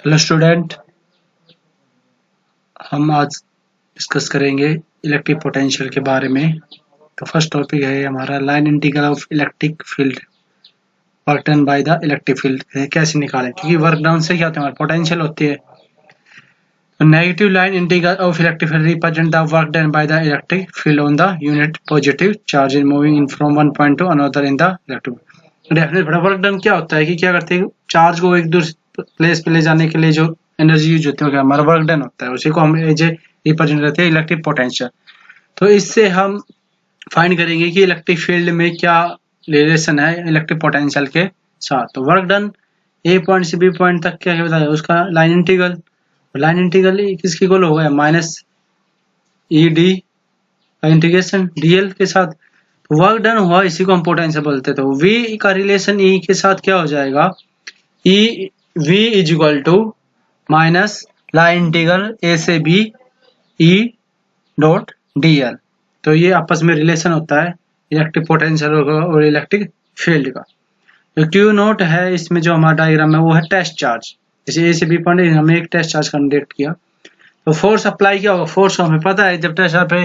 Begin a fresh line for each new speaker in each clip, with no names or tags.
Hello student, हम आज discuss करेंगे इलेक्ट्रिक पोटेंशियल के बारे में। तो फर्स्ट टॉपिक है हमारा line integral of electric field work done by the electric field. कैसे निकालें, क्योंकि वर्क डन से क्या होता है, हमारी पोटेंशियल होती है। तो negative line integral of electric field represent the work done by the electric field on the unit positive charge in moving in from one point to another in the electric. Definite work done क्या होता है कि क्या करते हैं, charge को एक दूसरे प्लेस पे ले जाने के लिए जो एनर्जी यूज होती है हमारा वर्क डन होता है, उसी को हम एज रिप्रेजेंट करते हैं इलेक्ट्रिक पोटेंशियल। तो इससे हम फाइंड करेंगे कि इलेक्ट्रिक फील्ड में क्या रिलेशन है इलेक्ट्रिक पोटेंशियल के साथ। तो वर्क डन ए पॉइंट से बी पॉइंट तक क्या बताया, उसका लाइन इंटीग्रल। लाइन इंटीग्रल किसकी इक्वल हो गया, माइनस ई डी का इंटीग्रेशन डीएल के साथ। तो वर्क डन हुआ, इसी को हम पोटेंशियल बोलते हैं। तो वी का रिलेशन ई के साथ क्या हो जाएगा, E V is equal to minus line integral A से B E dot D L. तो ये आपस में रिलेशन होता है इलेक्ट्रिक पोटेंशियल और इलेक्ट्रिक फील्ड का। जो क्यू नोट है इसमें जो हमारा डायग्राम है वो है टेस्ट चार्ज। जैसे ए से बी पॉइंट हमने एक टेस्ट चार्ज कंडक्ट किया, तो फोर्स अप्लाई क्या होगा, फोर्स हमें पता है जब टेस्ट चार्ज पे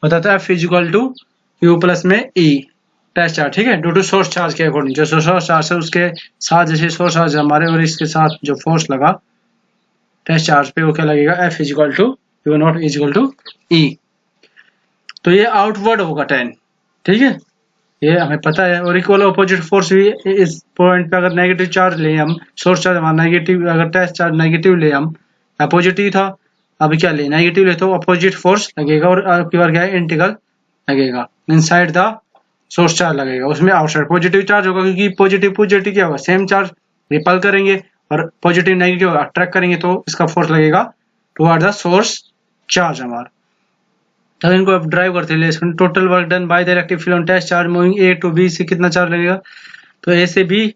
होता था F is equal to Q plus में ई टेस्ट चार्ज, ठीक है, ड्यू टू सोर्स चार्ज के अकॉर्डिंग। जो सोर्स चार्ज है उसके साथ जैसे सोर्स चार्ज हमारे और इसके साथ जो फोर्स लगा टेस्ट चार्ज पे वो क्या लगेगा, F is equal to Q naught is equal to E. तो ये आउटवर्ड होगा 10, ठीक है, ये हमें पता है। और इक्वल अपोजिट फोर्स भी इस पॉइंट पे अगर नेगेटिव चार्ज ले हम, सोर्स चार्ज हमारा नेगेटिव, अगर टेस्ट चार्ज नेगेटिव ले हम, पॉजिटिव था, अब क्या ले नेगेटिव ले तो अपोजिट फोर्स लगेगा और आपकी बार क्या है इंटीग्रल लगेगा इनसाइड द सोर्स चार्ज लगेगा, उसमें आउटसाइड पॉजिटिव चार्ज होगा, क्योंकि पॉजिटिव पॉजिटिव क्या होगा, सेम चार्ज रिपल करेंगे और पॉजिटिव नेगेटिव अट्रैक्ट करेंगे, तो इसका फोर्स लगेगा टुवर्ड द सोर्स चार्ज हमारा। तो इनको अब ड्राइव करते हैं, total work done by the electric field on test charge moving A to B से कितना चार्ज लगेगा। तो ए से बी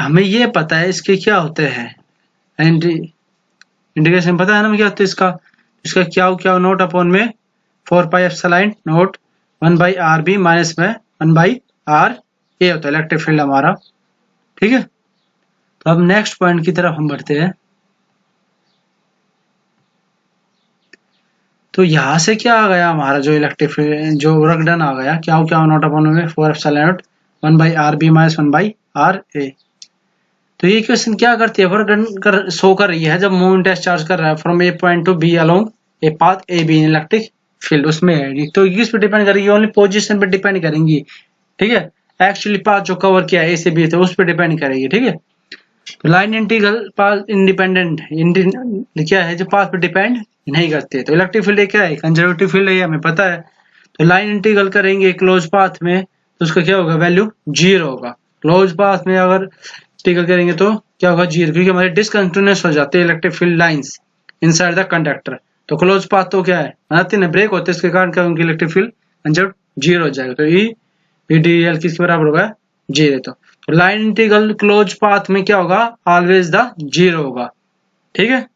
हमें ये पता है इसके क्या होते हैं, इंटीग्रेशन पता है ना क्या होता है इसका क्या नोट अपॉन में 4 pi epsilon naught 1 by R B minus में 1 बाई आर ए होता है इलेक्ट्रिक फील्ड हमारा, ठीक है। तो अब नेक्स्ट पॉइंट की तरफ हम बढ़ते हैं। तो यहाँ से क्या आ गया हमारा जो इलेक्ट्रिक फील्ड जो वर्क डन आ गया, क्या नोट अपॉन में 4 epsilon naught 1 by R B minus 1 by R A. तो ये क्वेश्चन क्या करती है, वर्क डन शो कर रही है जब मूवमेंट टेस्ट चार्ज कर रहा है from a point to B along a path A B in electric field, उसमें है। तो किस पे डिपेंड करेगी, ओनली पोजीशन पे डिपेंड करेंगी, ठीक है। एक्चुअली पाथ जो कवर किया है ए से बी तो उस पर डिपेंड करेगी, ठीक है। तो लाइन इंटीग्रल पाथ इंडिपेंडेंट क्या है, जो पाथ पे डिपेंड नहीं करते। तो इलेक्ट्रिक फील्ड क्या है, कंजर्वेटिव फील्ड है, हमें पता है। तो लाइन इंटीग्रल करेंगे क्लोज पाथ में तो उसका क्या होगा, वैल्यू 0 होगा। क्लोज पाथ में अगर इंटीग्रल करेंगे तो क्या होगा 0, क्योंकि हमारे डिसकंटिन्यूअस हो जाते हैं electric field lines inside the conductor. तो क्लोज पाथ तो क्या है, बनाते ना ब्रेक होते हैं, इसके कारण क्या होंगे इलेक्ट्रिक फील्ड कंजर्व 0 हो जाएगा। तो ई डी एल किसके बराबर होगा, 0। तो लाइन इंटीग्रल क्लोज पाथ में क्या होगा, ऑलवेज द 0 होगा, ठीक है।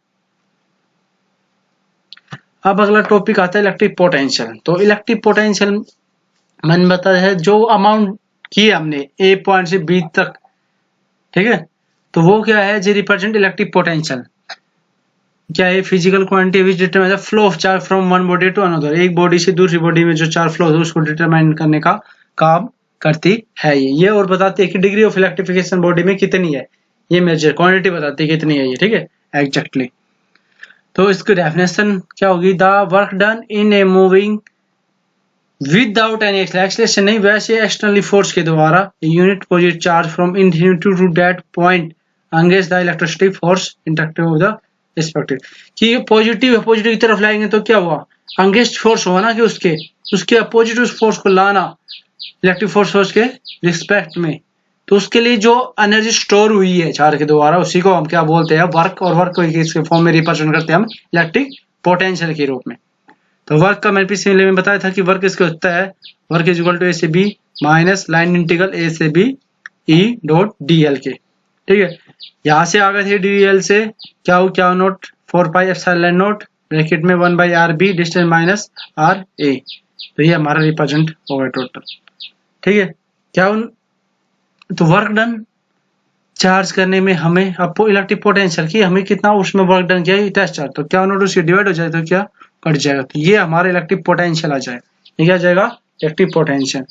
अब अगला टॉपिक आता है इलेक्ट्रिक पोटेंशियल। तो इलेक्ट्रिक पोटेंशियल मैंने बताया है जो अमाउंट किया हमने ए पॉइंट से बी तक, ठीक है, तो वो क्या है, जो रिप्रेजेंट इलेक्ट्रिक पोटेंशियल क्या है, physical quantity which determine the flow of charge from one body to another. एक बॉडी से दूसरी बॉडी में जो चार्ज फ्लो है उसको डिटरमाइन करने का काम करती है ये और बताती है कि डिग्री ऑफ इलेक्ट्रिफिकेशन बॉडी में कितनी है, ये मेजर क्वांटिटी बताती है कितनी है ये, ठीक है, एग्जैक्टली। तो इसकी डेफिनेशन क्या होगी, the work done in a moving without any acceleration, नहीं वैसे एक्सटर्नली फोर्स के द्वारा unit positive charge from infinity to that point against the electrostatic force inductive of the respective. कि पॉजिटिव की तरफ लाएंगे तो क्या हुआ, अगेंस्ट फोर्स हुआ ना, कि उसके अपोजिट उस फोर्स को लाना इलेक्ट्रिक फोर्स के रिस्पेक्ट में। तो उसके लिए जो एनर्जी स्टोर हुई है चार्ज के द्वारा उसी को हम क्या बोलते हैं, वर्क। और वर्क को इसके फॉर्म में रिप्रेजेंट करते हैं हम इलेक्ट्रिक पोटेंशियल के रूप में। तो वर्क का मैंने पिछले में बताया था कि वर्क इसके होता है, work is equal to A से B minus line integral A से B E dot D L के, ठीक है। यहाँ से आ गए थे डी एल से क्या naught 4 pi epsilon naught bracket में 1 by R B distance minus R A. तो ये हमारा रिप्रेजेंट होगा टोटल, ठीक है। तो वर्क डन चार्ज करने में हमें अब इलेक्ट्रिक पोटेंशियल की हमें कितना उसमें वर्क डन किया टेस्ट चार्ज, तो क्या नोट उससे डिवाइड हो जाए तो क्या कट जाएगा, तो ये हमारा इलेक्ट्रिक पोटेंशियल आ जाएगा। ये क्या आ जाएगा इलेक्ट्रिक पोटेंशियल।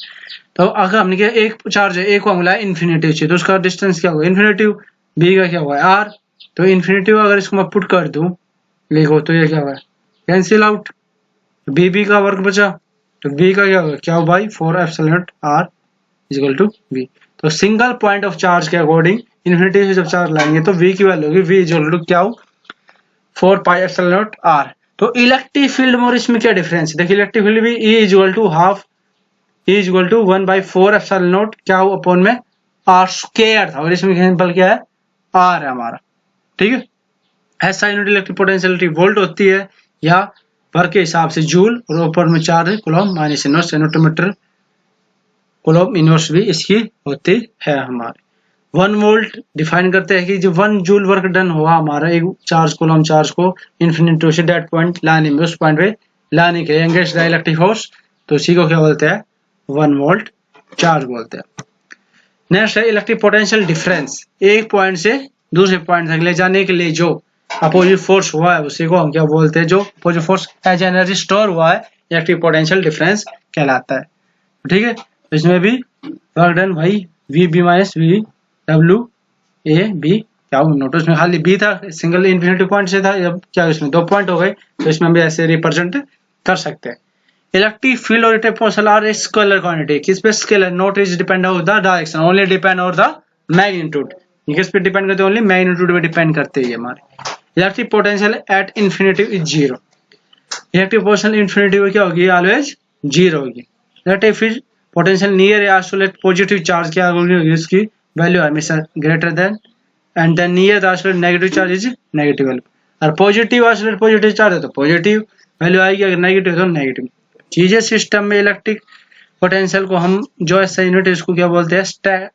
तो अगर हमने क्या एक चार्ज है, एक को मिला इन्फिनिटिव से, तो उसका डिस्टेंस क्या होगा इन्फिनिटिव, बी का क्या होगा आर, तो इन्फिनिटिव अगर इसको मैं पुट कर दूं लिखो तो ये क्या होगा कैंसिल आउट, बी का वर्क बचा, तो बी का क्या होगा क्या by 4 epsilon R equal to B. तो सिंगल पॉइंट ऑफ चार्ज के अकॉर्डिंग इन्फिनिटी से जब चार्ज लाएंगे तो v की वैल्यू होगी v इक्वल टू क्या 4 पाई एप्सिलॉन नॉट r। तो इलेक्ट्रिक फील्ड में और इसमें क्या डिफरेंस है, देखिए इलेक्ट्रिक फील्ड भी E equal to half E equal to 1/4 epsilon naught क्या हो अपॉन में r स्क्वायर था, और इसमें सिंपल क्या है r है हमारा, ठीक है। ऐसा यूनिट इलेक्ट्रिक पोटेंशियलिटी वोल्ट होती है या वर्क के हिसाब से जूल, और ऊपर में charge coulomb minus inverse centimetre coulomb inverse भी इसकी होती है हमारी। 1 वोल्ट डिफाइन करते हैं कि जो 1 जूल वर्क डन हुआ हमारा एक चार्ज कूलम चार्ज को इन्फिनिटी से डेड पॉइंट लाने में, उस पॉइंट पे लाने के एंगेज डाइलेक्ट्रिक फोर्स, तो इसी को क्या बोलते हैं 1 वोल्ट चार्ज बोलते हैं। नेक्स्ट है इलेक्ट्रिक पोटेंशियल डिफरेंस, एक पॉइंट से दूसरे पॉइंट तक ले जाने के लिए जो अपोजिट फोर्स हुआ है उसी को हम क्या बोलते हैं, जो opposite force as energy store हुआ है इलेक्ट्रिक पोटेंशियल डिफरेंस कहलाता है, ठीक है। इसमें भी work done by V B minus V W A B क्या नोट, उसमें खाली बी था सिंगल इन्फिनिटी पॉइंट से था, अब क्या इसमें 2 पॉइंट हो गए, तो इसमें भी ऐसे रिप्रेजेंट कर सकते हैं। इलेक्ट्रिक फील्ड और electric potential are scalar quantity, किस पे scalar, not is depend on the direction, only depend on the magnitude, ये किस पे डिपेंड करते हैं ओनली मैग्नीट्यूड पे डिपेंड करते हैं हमारे। Electric potential at infinity is zero, electric potential infinity में क्या होगी ऑलवेज जीरो होगी। इलेक्ट्रिक फील्ड पोटेंशियल नियर या आइसोलेट पॉजिटिव चार्ज क्या होगी इसकी वैल्यू हमेशा greater than, and then near the isolate negative charge is negative value, और पॉजिटिव आइसोलेट पॉजिटिव चार्ज है तो पॉजिटिव वैल्यू आएगी, अगर नेगेटिव है तो नेगेटिव चीजें। सिस्टम में इलेक्ट्रिक पोटेंशियल को हम जो ऐसा यूनिट है इसको क्या बोलते हैं स्टेप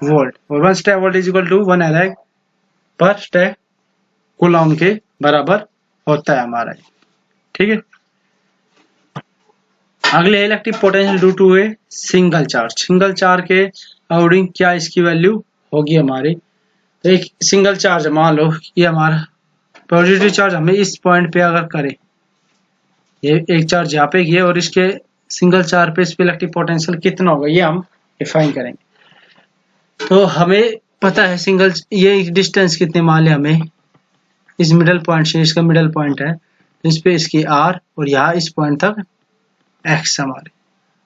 वोल्ट, और 1 step volt is equal to 1 electron per step coulomb के बराबर होता है हमारा, ठीक है। अगले electric potential due to a single charge के अकॉर्डिंग क्या इसकी वैल्यू होगी हमारी, तो एक सिंगल चार्ज मान लो ये हमारा पॉजिटिव चार्ज हमें इस पॉइंट पे अगर करे, ये एक चार्ज यहाँ पे किया और इसके सिंगल चार्ज पे इस पे इलेक्ट्रिक पोटेंशियल कितना होगा ये हम डिफाइन करेंगे। तो हमें पता है सिंगल ये डिस्टेंस कितने मान ले हमें इस मिडल पॉइंट से, इसका मिडल पॉइंट है इस पे इसकी आर और यहाँ इस पॉइंट तक एक्स हमारे,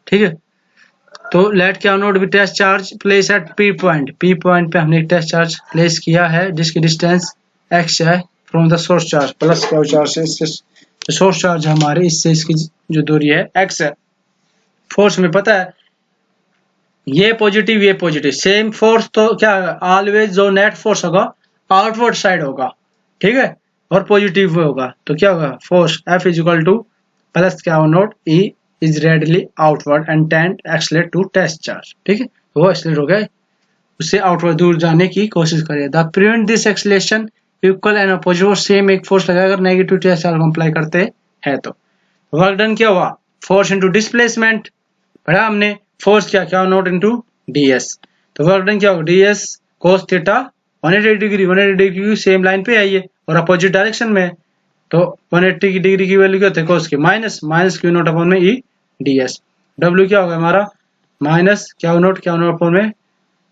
ठीक है। तो लेट क्या नोट भी test charge place at P point पे हमने एक टेस्ट चार्ज प्लेस किया है जिसकी डिस्टेंस एक्स है from the source charge, plus क्या चार्ज से सोर्स चार्ज हमारे इससे इसकी जो दूरी है एक्स है। फोर्स में पता है ये पॉजिटिव सेम फोर्स, तो क्या ऑलवेज जो नेट फोर्स होगा आउटवर्ड साइड होगा, ठीक है, और पॉजिटिव होगा, तो क्या होगा force F is equal to plus क्या naught E is radially outward and tend accelerate to test charge, ठीक है, तो वो एक्सलेट हो गया उससे आउटवर्ड दूर जाने की कोशिश करें। The prevent this acceleration equal and opposite force same एक फोर्स लगाकर अगर नेगेटिव टेस्ट चार्ज अप्लाई करते हैं तो वर्क डन क्या हुआ फोर्स इनटू डिस्प्लेसमेंट पढ़ा हमने, फोर्स क्या नोट इनटू ds, तो वर्क डन क्या होगा ds cos theta 180 degree same line पे आई है और अपोजिट डायरेक्शन में, तो 180 डिग्री की वैल्यू क्या होती है cos की माइनस क्यू नोट अपॉन में e ds, w क्या होगा हमारा माइनस क्या नोट अपॉन में,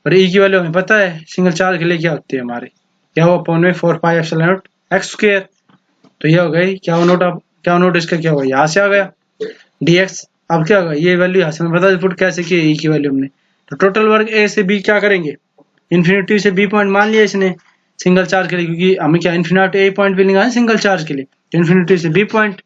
और e की वैल्यू हमें पता है सिंगल चार्ज के लिए क्या होती है हमारी क्या हो अपॉन में 4 pi epsilon not x square, तो ये हो गई क्या नोट इसका क्या होगा यहाँ से आ गया dx। अब क्या होगा ये वैल्यू यहाँ से हमें पता पुट कैसे की e की वैल्यू हमने, तो टोटल वर्क a से b क्या करेंगे इन्फिनिटी से b पॉइंट मान लिया इसने सिंगल चार्ज के लिए, क्योंकि हमें क्या इन्फिनिटी a पॉइंट पे लिखा है सिंगल चार्ज के लिए, तो इन्फिनिटी से b पॉइंट,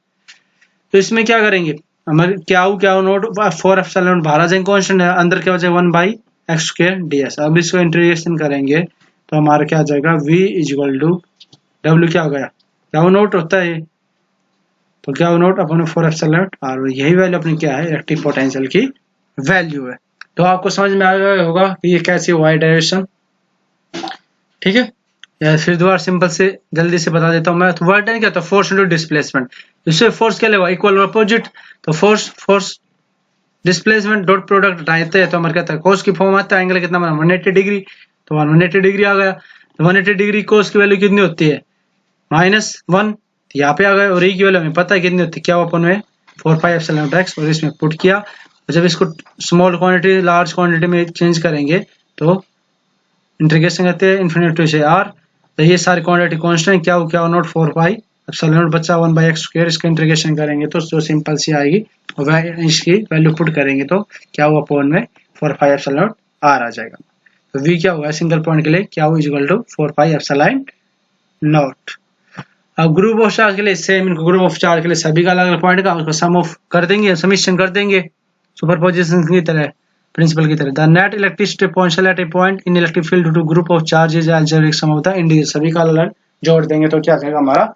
तो इसमें क्या करेंगे हमारे क्या नोट 4 एप्सिलॉन बाहर आ जाएंगे कांस्टेंट है, अंदर क्या बचेगा 1 बाई एक्स स्क्वायर ds। अब इसको इंटीग्रेशन करेंगे तो हमारा क्या आ जाएगा v is equal to w क्या हो गया क्या नोट होता है, तो क्या नोट अपने 4 एप्सिलॉन और यही वैल्यू अपनी क्या है इलेक्ट्रिक पोटेंशियल की वैल्यू है। तो आपको समझ में आ गया होगा कि ये कैसे हुआ है डायरेक्शन, ठीक है। या फिर दोबारा सिंपल से जल्दी से बता देता हूँ मैं, तो वर्क डन क्या था फोर्स इनटू डिस्प्लेसमेंट, इससे फोर्स क्या लेगा इक्वल और अपोजिट, तो फोर्स डिस्प्लेसमेंट डॉट प्रोडक्ट हटाते हैं तो हमारे क्या था कोस की फॉर्म आता है एंगल कितना बना 180 डिग्री, तो 180 डिग्री आ गया। तो 180 डिग्री कोस की वैल्यू कितनी होती है, -1, यहाँ पे आ गए। और ई की वैल्यू हमें पता है कितनी होती है, क्या ओपन में 4πε0x, और इसमें पुट किया। और जब इसको स्मॉल क्वांटिटी लार्ज क्वांटिटी में चेंज करेंगे तो इंटीग्रेशन करते हैं इन्फिनिटी से r, तो ये सारी क्वांटिटी कांस्टेंट क्या नॉट 4πε0 बच्चा 1/x²। इसका इंटीग्रेशन करेंगे तो जो सिंपल सी आएगी, और इसकी वैल्यू पुट करेंगे तो क्या हुआ, अपॉन में 4πε0 r आ जाएगा। तो v क्या होगा सिंगल पॉइंट के लिए, क्या हुआ इक्वल टू 4πε0। अब ग्रुप ऑफ चार्ज के लिए सेम, इनको ग्रुप ऑफ चार्ज के लिए सभी का अलग अलग पॉइंट का उसको सम ऑफ कर देंगे, समिशन कर देंगे सुपरपोजिशन की तरह, प्रिंसिपल की तरह। The net electricity potential at a point in electric field due to group of charges algebraic sum होता है इंडिविजुअल, सभी का अलग जोड़ देंगे तो क्या आएगा, हमारा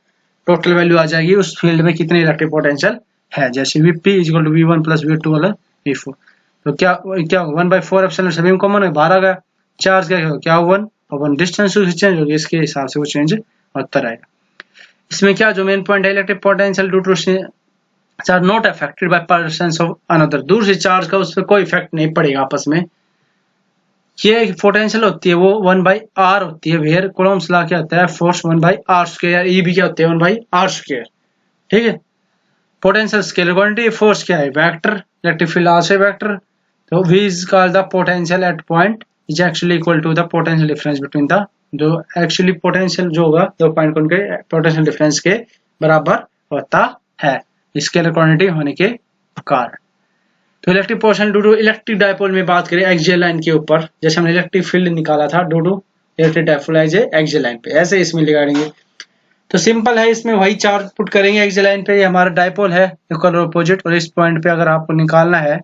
टोटल वैल्यू आ जाएगी उस फील्ड में कितने इलेक्ट्रिक पोटेंशियल है। जैसे Vp equal to V1 plus V2 V4, तो क्या 1/4 सभी में कॉमन है, बाहर आ गया। चार्ज क्या 1 और 1 डिस्टेंस चेंज होगी, इसके हिसाब से वो चेंज होता रहेगा। इसमें क्या जो मेन पॉइंट है, electric potential due to charge not affected by presence of another, दूर से चार्ज का उस पर कोई इफेक्ट नहीं पड़ेगा आपस में। ये पोटेंशियल होती है वो 1/r होती है, वेयर कूलम्ब्स लॉ क्या होता है, फोर्स 1/r², ई भी क्या होती है 1/r²। ठीक है, पोटेंशियल स्केलर क्वांटिटी, फोर्स क्या है vector, electric field also vector. तो v is called the potential at point is actually equal to the potential difference between the, जो एक्चुअली पोटेंशियल जो होगा दो पॉइंट उनके पोटेंशियल डिफरेंस के बराबर होता है स्केलर क्वांटिटी होने के कारण। तो electric potential due to electric dipole में बात करें एक्सियल लाइन के ऊपर, जैसे हमने इलेक्ट्रिक फील्ड निकाला था due to electric dipole as axial line पे, ऐसे इसमें लगाएंगे तो सिंपल है, इसमें वही चार्ज पुट करेंगे एक्सियल लाइन पे। ये हमारा डायपोल है इक्वल और अपोजिट, और इस पॉइंट पे अगर आपको निकालना है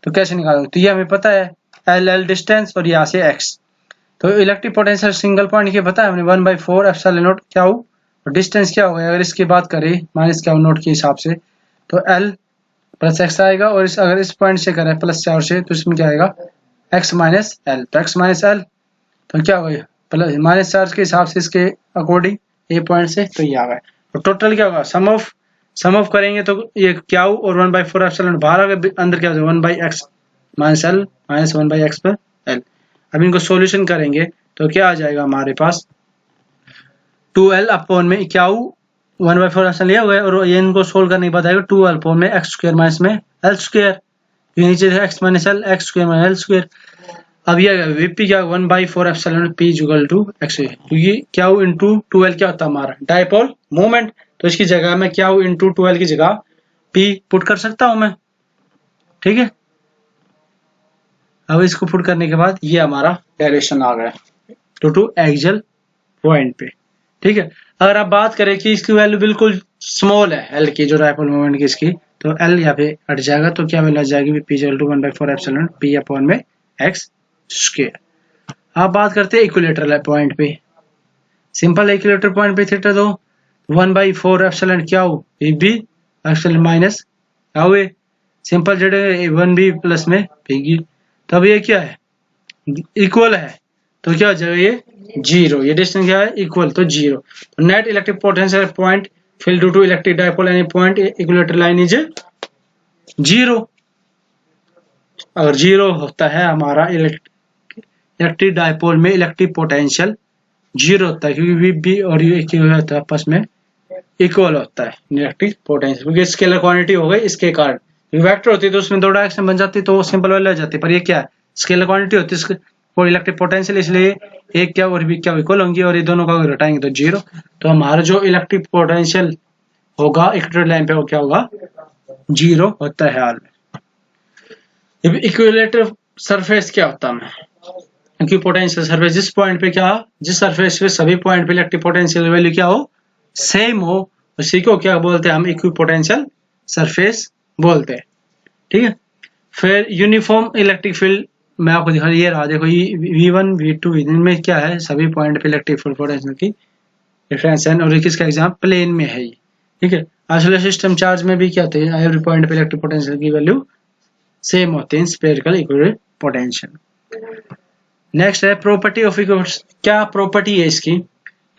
तो कैसे निकालोगे, तो ये हमें पता है L डिस्टेंस और यहाँ से x। तो इलेक्ट्रिक पोटेंशियल सिंगल पॉइंट के पता है हमने 1/4ε0 क्या हो, और डिस्टेंस क्या होगा अगर इसकी बात करें माइनस क्या नोट के हिसाब से, तो L प्लस x आएगा, और अगर इस पॉइंट से करें प्लस 4 से तो इसमें क्या आएगा x माइनस एल, तो x माइनस एल तो क्या होगा प्लस -4 के हिसाब से इसके अकॉर्डिंग ए पॉइंट से, तो ये आ गया। तो टोटल क्या होगा सम ऑफ करेंगे तो ये क्या हो, और 1/4ε बाहर आ गया, अंदर क्या होगा 1/x minus L minus 1/x पर एल। अब इनको सॉल्यूशन करेंगे तो क्या आ जाएगा हमारे पास 2l अपॉन में क्या हो 1/4 लिया हुआ है, और ये इनको सोल्व करने के बाद आएगा 2l अपॉन में x² माइनस में l², नीचे x minus L x² minus l²। अब ये Vp क्या 1/4 p इक्वल टू x, क्योंकि क्या हो इंटू 2l क्या होता है हमारा डायपोल मोमेंट, तो इसकी जगह में क्या हो इंटू 2l की जगह p पुट कर सकता हूं मैं। ठीक है, अब इसको पुट करने के बाद ये हमारा डायरेक्शन आ गया टू एक्सियल पॉइंट पे। ठीक है, अगर आप बात करें कि इसकी वैल्यू बिल्कुल स्मॉल है एल की, जो डायपोल मोमेंट की इसकी, तो एल यहाँ पे हट जाएगा, तो क्या वैल्यू आ जाएगी Vp equal to 1/4 p upon में x²। आप बात करते हैं इक्विलेटरल पॉइंट पे, सिंपल इक्विलेटर पॉइंट पे थीटा दो 1/4 क्या हो Vb एप्सिलॉन माइनस क्या हुए सिंपल जेड 1b प्लस में पीगी, तब ये क्या है इक्वल है, तो क्या हो जाएगा ये 0, ये डिस्टेंस क्या है इक्वल, तो 0। तो net electric potential point field due to electric dipole any point equilateral line is 0। अगर 0 होता है हमारा इलेक्ट्रिक डायपोल में इलेक्ट्रिक पोटेंशियल 0 होता है, क्योंकि Vb और U एक होता है आपस में इक्वल होता है इलेक्ट्रिक पोटेंशियल, क्योंकि स्केलर क्वांटिटी हो गई इसके कारण। वेक्टर होती है तो उसमें दो डायरेक्शन बन जाती तो सिंपल वैल्यू आ जाती, पर ये क्या है स्केलर क्वांटिटी होती है और इलेक्ट्रिक पोटेंशियल, इसलिए एक क्या और भी क्या इक्वल होंगी, और ये दोनों का घटाएंगे तो 0। तो हमारा जो इलेक्ट्रिक पोटेंशियल होगा इक्वेटर लाइन पे वो क्या होगा 0 होता है हाल में। इक्विलेटर सरफेस क्या होता है, क्योंकि पोटेंशियल सरफेस जिस पॉइंट पे क्या जिस सरफेस पे सभी पॉइंट पे इलेक्ट्रिक पोटेंशियल वैल्यू क्या हो सेम हो, उसी को क्या बोलते हैं हम इक्विपोटेंशियल सरफेस बोलते हैं। ठीक है, फिर यूनिफॉर्म इलेक्ट्रिक फील्ड मैं आपको दिखा, ये रहा देखो V1 V2 इनमें क्या है सभी पॉइंट पे इलेक्ट्रिक फील्ड पोटेंशियल की डिफरेंस है, और किसका एग्जाम प्लेन में है ये। ठीक है, आइसोलेशन सिस्टम चार्ज में भी क्या होते हैं एवरी पॉइंट पे इलेक्ट्रिक पोटेंशियल की वैल्यू सेम होते हैं स्फेरिकल इक्विवेलेंट पोटेंशियल। नेक्स्ट है प्रॉपर्टी ऑफ इक्विवेलेंस, क्या प्रॉपर्टी है इसकी,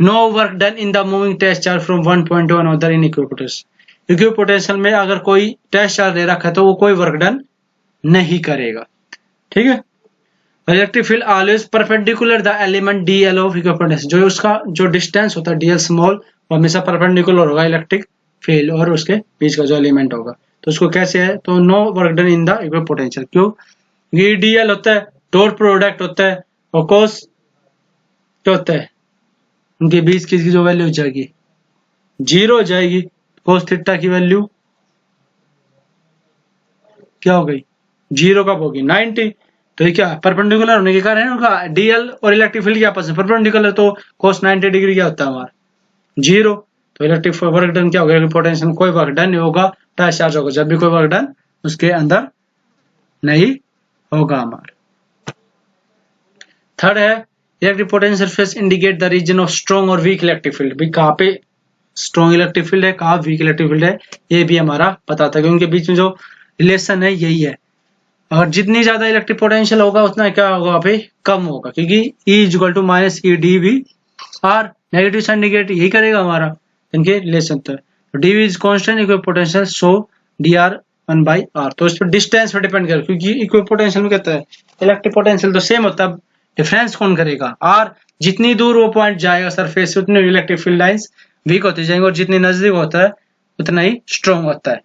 no work done in the moving test charge from one point to another in equipotential. Equipotential में अगर कोई टेस्ट चार्ज दे रखा है तो वो कोई वर्क डन नहीं करेगा। ठीक है, electric field always perpendicular the element DL of equipotential, जो उसका जो डिस्टेंस होता है डीएल स्मॉल वो हमेशा परपेंडिकुलर होगा इलेक्ट्रिक फील्ड और उसके बीच का जो एलिमेंट होगा। तो उसको कैसे है, तो no work done in the equipotential, क्यों, ये डीएल होता है डॉट प्रोडक्ट होता है और कॉस क्या होता है, उनके बीच की जो वैल्यू हो जाएगी 0 हो जाएगी, कॉस थीटा की वैल्यू क्या हो गई 0 कब होगी 90। तो ये क्या परपेंडिकुलर होने के कारण उनका डीएल और इलेक्ट्रिक फील्ड के आपस में परपेंडिकुलर, तो cos 90 डिग्री क्या होता है हमारा 0। तो इलेक्ट्रिक वर्क डन क्या होगा, पोटेंशियल में कोई वर्क डन नहीं होगा, ट्रांस चार्ज होगा, जब भी कोई वर्क डन उसके अंदर नहीं होगा हमारा। थर्ड है electric potential surface indicate the region of strong और वीक इलेक्ट्रिक फील्ड, भाई कहाँ पे स्ट्रॉन्ग इलेक्ट्रिक फील्ड है कहाँ वीक इलेक्ट्रिक फील्ड है ये भी हमारा पता था, क्योंकि उनके बीच में जो रिलेशन है यही है। और जितनी ज्यादा इलेक्ट्रिक पोटेंशियल होगा उतना क्या होगा वहाँ पे कम होगा, क्योंकि E equal to minus E D V R, negative sign negative यही करेगा हमारा इनके रिलेशन तक। तो D V is constant equal potential, so D R 1/r, तो इस पर डिस्टेंस पर डिपेंड करे, क्योंकि इक्वल पोटेंशियल में कहता है इलेक्ट्रिक पोटेंशियल तो सेम होता है, डिफरेंस कौन करेगा आर, जितनी दूर वो पॉइंट जाएगा सरफेस से उतनी इलेक्ट्रिक फील्ड लाइंस वीक होती जाएंगे और जितनी नजदीक होता है उतना ही स्ट्रॉन्ग होता है।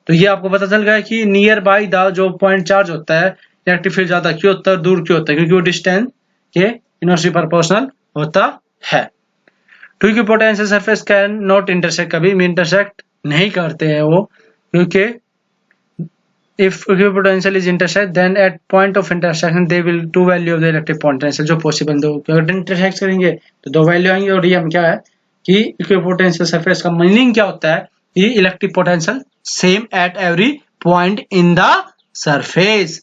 तो ये आपको पता चल गया कि नियर बाय द जो पॉइंट चार्ज होता है इलेक्ट्रिक फील्ड ज्यादा क्यों होता है, दूर क्यों होता है, क्योंकि वो डिस्टेंस के इनवर्सली प्रोपोर्शनल होता है। Two equipotential surface can not intersect, कभी भी इंटरसेक्ट नहीं करते हैं वो, क्योंकि if equipotential is intersect then at point of intersection they will two value of the electric potential जो possible दो, अगर इंटरसेक्ट करेंगे तो दो वैल्यू आएंगे। और ये हम क्या है कि इक्विपोटेंशियल सरफेस का मीनिंग क्या होता है, ये electric potential same at every point in the surface,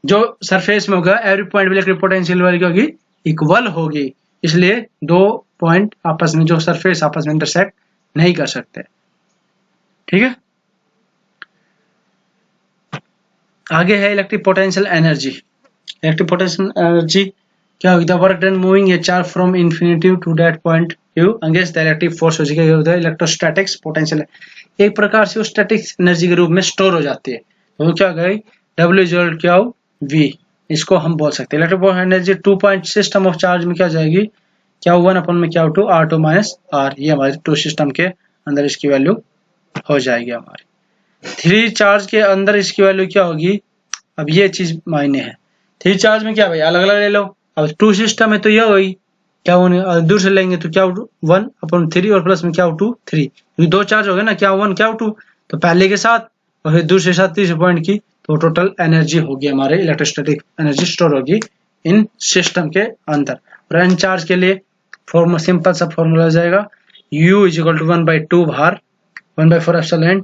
जो सरफेस में होगा every point electric potential value होगी इक्वल होगी, इसलिए दो पॉइंट आपस में जो सरफेस आपस में इंटरसेक्ट नहीं कर सकते। ठीक है, आगे है electric potential energy. Electric potential energy क्या होगी, the work done moving a charge from infinity to that point Q against the electric force हो जाएगा इलेक्ट्रोस्टैटिक्स पोटेंशियल, एक प्रकार से वो स्टैटिक एनर्जी के रूप में स्टोर हो जाती है। तो क्या गई W इक्वल क्या V, इसको हम बोल सकते हैं electric energy 2 point system of charge में क्या जाएगी क्या 1 अपॉन में क्या 2 R2 माइनस R, ये हमारे 2 सिस्टम के अंदर इसकी वैल्यू हो जाएगी हमारी। 3 चार्ज के अंदर इसकी वैल्यू क्या होगी, अब ये चीज मायने है, 3 चार्ज में क्या भाई अलग अलग ले लो, अब 2 सिस्टम है तो यह होगी क्या दूर से लेंगे तो क्या 1 अपॉन 3 और प्लस में क्या 2 3, क्योंकि 2 चार्ज हो गए ना क्या 1 क्या 2, तो पहले के साथ और फिर दूसरे साथ तीसरे पॉइंट की, तो टोटल एनर्जी होगी हमारे इलेक्ट्रोस्टैटिक एनर्जी स्टोर होगी इन सिस्टम के अंदर। और एन चार्ज के लिए फॉर्मूला सिंपल सा फॉर्मूला हो जाएगा U इज इक्वल टू 1/2 भार 1/4 एप्सिलॉन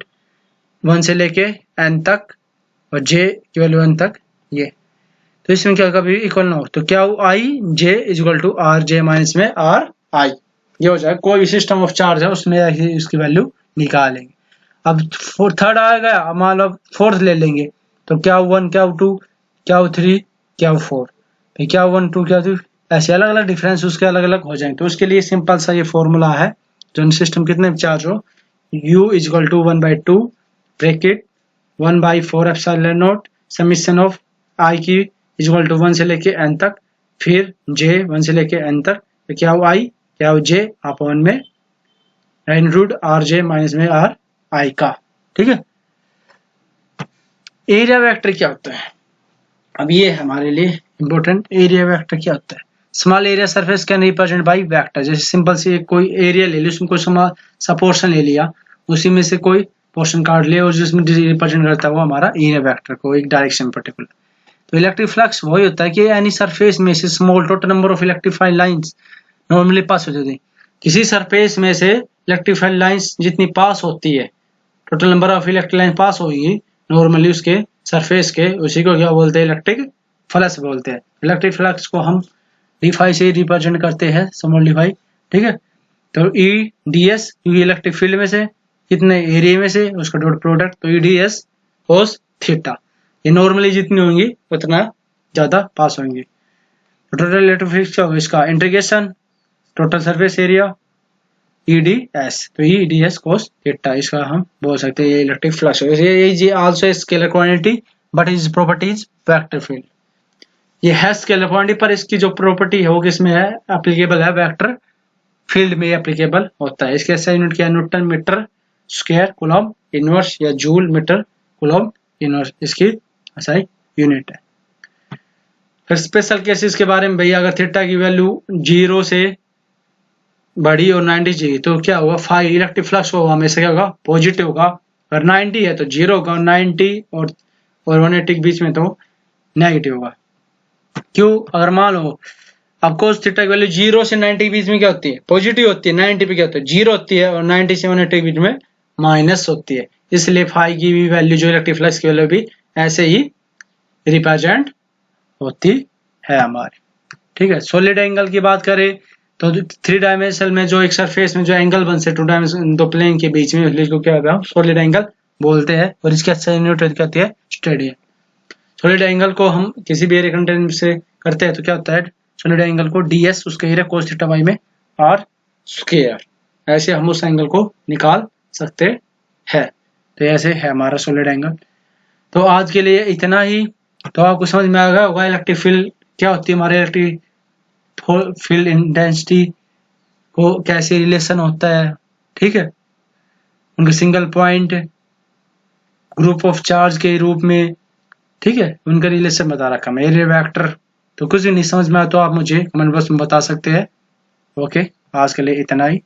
1 से लेके n तक और j की वैल्यू n तक, ये तो इसमें क्या कभी इक्वल ना हो तो क्या I j is equal to R J minus में आर आई, ये हो जाएगा कोई सिस्टम ऑफ चार्ज है उसमें इसकी वैल्यू निकालेंगे। अब थर्ड आ गया, मान लो फोर्थ ले लेंगे तो क्या 1 क्या 2 क्या 3 क्या 4, फिर क्या 1 2 क्या 2, ऐसे अलग अलग डिफरेंस उसके अलग अलग हो जाएंगे। तो उसके लिए सिंपल सा ये फॉर्मूला है, जो सिस्टम कितने चार्ज हो U is equal to 1/2 bracket 1/4 epsilon naught summation of I की इज इक्वल टू 1 से लेके n तक, फिर j 1 से लेके n तक, तो क्या हो I क्या हो j अपॉन में n root R J minus में आर आई का। ठीक है, एरिया वेक्टर क्या होता है, अब ये हमारे लिए इंपॉर्टेंट, एरिया वेक्टर क्या होता है, small area surface can represent by vector, जैसे सिंपल से कोई एरिया ले लिया उसमें कोई सा पोर्शन ले लिया, उसी में से कोई पोर्शन काट लिया और जिसमें रिप्रेजेंट करता है वो हमारा एरिया वेक्टर को एक डायरेक्शन पर्टिकुलर। तो इलेक्ट्रिक फ्लक्स वही होता है कि एनी सरफेस में से small total number of electrified lines normally pass हो जाती है, किसी सरफेस में से इलेक्ट्रिफाइड लाइंस जितनी पास होती है total number of electric line pass होगी नॉर्मली उसके सरफेस के, उसी को क्या बोलते हैं इलेक्ट्रिक फ्लक्स बोलते हैं। इलेक्ट्रिक फ्लक्स को हम डी से रिप्रेजेंट करते हैं स्मॉल डी। ठीक है, तो ई डी एस क्योंकि इलेक्ट्रिक फील्ड में से कितने एरिया में से उसका डॉट प्रोडक्ट, तो E D S cos theta, ये नॉर्मली जितनी होंगी उतना ज्यादा पास होंगी। टोटल इलेक्ट्रिक फील्ड क्या होगा इसका integration total surface area EDS, तो EDS cos थीटा, इसका हम बोल सकते हैं ये इलेक्ट्रिक फ्लक्स है। ये also scalar quantity but is property is vector field. ये है स्केलर क्वांटिटी, पर इसकी जो प्रॉपर्टी है वो किसमें है, एप्लीकेबल है, वेक्टर फील्ड में एप्लीकेबल होता है। इसके ऐसा यूनिट क्या है, newton metre square coulomb inverse या जूल मीटर कूलम इनवर्स, इसकी ऐसा यूनिट है। फिर स्पेशल केसेस के बारे में भैया, अगर थीटा की वैल्यू 0 से बड़ी और 90 चाहिए तो क्या होगा, फाई इलेक्ट्रिक फ्लक्स होगा हमेशा क्या होगा, पॉजिटिव होगा। अगर 90 है तो 0 होगा, 90 और 180 के बीच में तो नेगेटिव होगा। क्यों, अगर मान लो आपको थीटा की वैल्यू 0 से 90 के बीच में क्या होती है, पॉजिटिव होती है, 90 पे क्या होता है 0 होती है, और 90 से 180 के बीच में माइनस होती है। इसलिए फाई की भी वैल्यू जो इलेक्ट्रिक फ्लक्स की वैल्यू भी ऐसे ही रिप्रेजेंट होती है हमारी। ठीक है, सॉलिड एंगल की बात करें तो 3 डायमेंशनल में जो एक सरफेस में जो एंगल बन से 2 डायमेंशन दो प्लेन के बीच में, इसको क्या होगा, सॉलिड एंगल बोलते हैं। और इसकी अच्छा यूनिट क्या होती है, स्टेडियन। सॉलिड एंगल को हम किसी भी एरिया कंटेंट से करते हैं तो क्या होता है, सॉलिड एंगल को ds उसके एरिया cos थीटा y में r स्क्वायर, ऐसे हम उस एंगल को निकाल सकते हैं। तो ऐसे है हमारा सॉलिड एंगल। तो आज के लिए इतना ही। तो आपको समझ में आ गया होगा इलेक्ट्रिक फील्ड क्या होती है, हमारे इलेक्ट्रिक फील्ड इंटेंसिटी को कैसे रिलेशन होता है। ठीक है, उनके single point group of charge के रूप में, ठीक है, उनका रिलेशन बता रखा मैं, एरिया वेक्टर। तो कुछ भी नहीं समझ में आया तो आप मुझे कमेंट बॉक्स में बता सकते हैं। ओके, आज के लिए इतना ही।